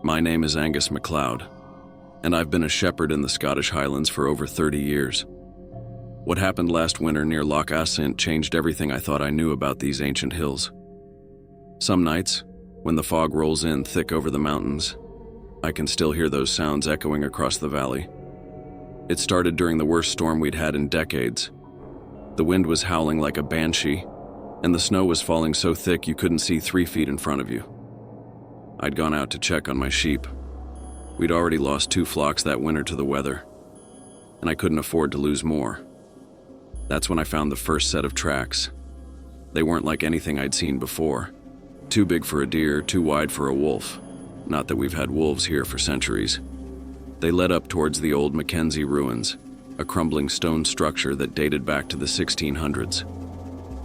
My name is Angus MacLeod, and I've been a shepherd in the Scottish Highlands for over 30 years. What happened last winter near Loch Assynt changed everything I thought I knew about these ancient hills. Some nights, when the fog rolls in thick over the mountains, I can still hear those sounds echoing across the valley. It started during the worst storm we'd had in decades. The wind was howling like a banshee, and the snow was falling so thick you couldn't see 3 feet in front of you. I'd gone out to check on my sheep. We'd already lost 2 flocks that winter to the weather, and I couldn't afford to lose more. That's when I found the first set of tracks. They weren't like anything I'd seen before. Too big for a deer, too wide for a wolf. Not that we've had wolves here for centuries. They led up towards the old MacKenzie ruins, a crumbling stone structure that dated back to the 1600s.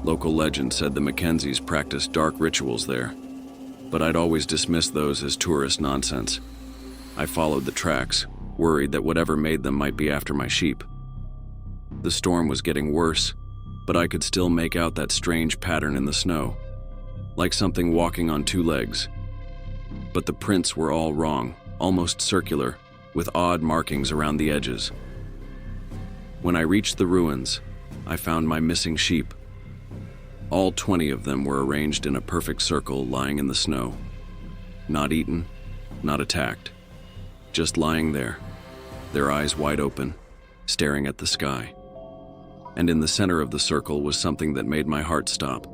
Local legend said the MacKenzies practiced dark rituals there, but I'd always dismissed those as tourist nonsense. I followed the tracks, worried that whatever made them might be after my sheep. The storm was getting worse, but I could still make out that strange pattern in the snow, like something walking on 2 legs. But the prints were all wrong, almost circular, with odd markings around the edges. When I reached the ruins, I found my missing sheep. All 20 of them were arranged in a perfect circle lying in the snow. Not eaten, not attacked. Just lying there, their eyes wide open, staring at the sky. And in the center of the circle was something that made my heart stop.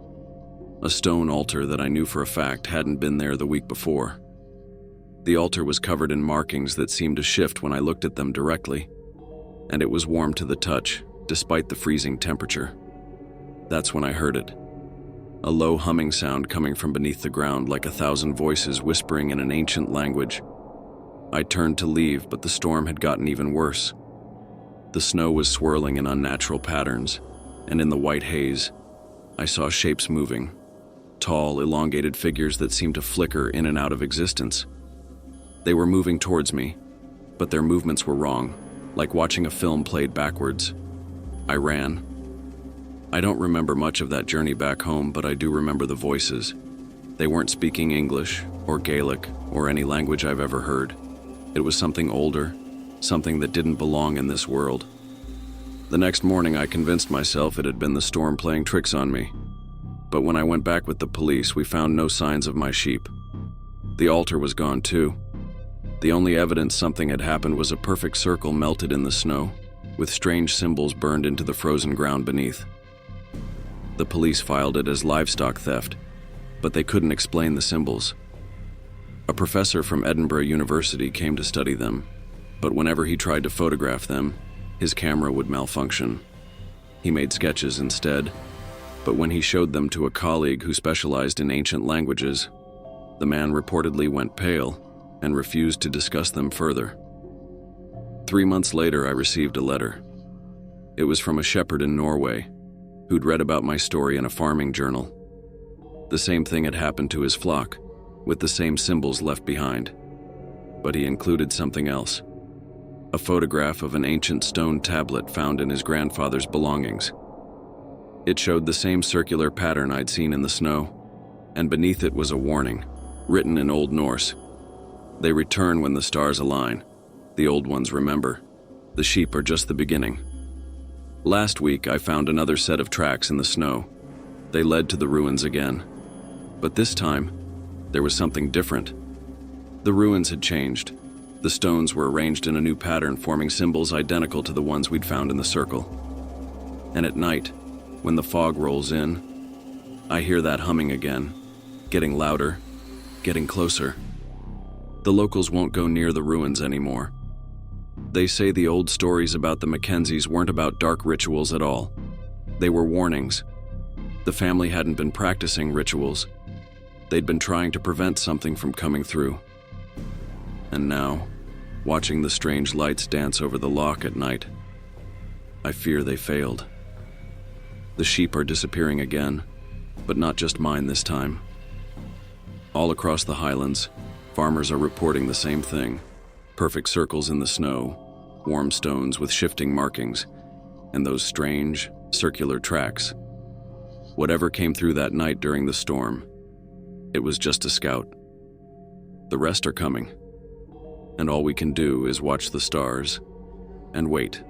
A stone altar that I knew for a fact hadn't been there the week before. The altar was covered in markings that seemed to shift when I looked at them directly, and it was warm to the touch, despite the freezing temperature. That's when I heard it. A low humming sound coming from beneath the ground, like 1,000 voices whispering in an ancient language. I turned to leave, but the storm had gotten even worse. The snow was swirling in unnatural patterns, and in the white haze, I saw shapes moving. Tall, elongated figures that seemed to flicker in and out of existence. They were moving towards me, but their movements were wrong, like watching a film played backwards. I ran. I don't remember much of that journey back home, but I do remember the voices. They weren't speaking English, or Gaelic, or any language I've ever heard. It was something older, something that didn't belong in this world. The next morning I convinced myself it had been the storm playing tricks on me. But when I went back with the police, we found no signs of my sheep. The altar was gone too. The only evidence something had happened was a perfect circle melted in the snow, with strange symbols burned into the frozen ground beneath. The police filed it as livestock theft, but they couldn't explain the symbols. A professor from Edinburgh University came to study them, but whenever he tried to photograph them, his camera would malfunction. He made sketches instead, but when he showed them to a colleague who specialized in ancient languages, the man reportedly went pale and refused to discuss them further. 3 months later, I received a letter. It was from a shepherd in Norway who'd read about my story in a farming journal. The same thing had happened to his flock, with the same symbols left behind. But he included something else. A photograph of an ancient stone tablet found in his grandfather's belongings. It showed the same circular pattern I'd seen in the snow, and beneath it was a warning, written in Old Norse. They return when the stars align. The old ones remember. The sheep are just the beginning. Last week, I found another set of tracks in the snow. They led to the ruins again. But this time, there was something different. The ruins had changed. The stones were arranged in a new pattern, forming symbols identical to the ones we'd found in the circle. And at night, when the fog rolls in, I hear that humming again, getting louder, getting closer. The locals won't go near the ruins anymore. They say the old stories about the MacKenzies weren't about dark rituals at all. They were warnings. The family hadn't been practicing rituals. They'd been trying to prevent something from coming through. And now, watching the strange lights dance over the loch at night, I fear they failed. The sheep are disappearing again, but not just mine this time. All across the Highlands, farmers are reporting the same thing. Perfect circles in the snow, warm stones with shifting markings, and those strange, circular tracks. Whatever came through that night during the storm, it was just a scout. The rest are coming, and all we can do is watch the stars and wait.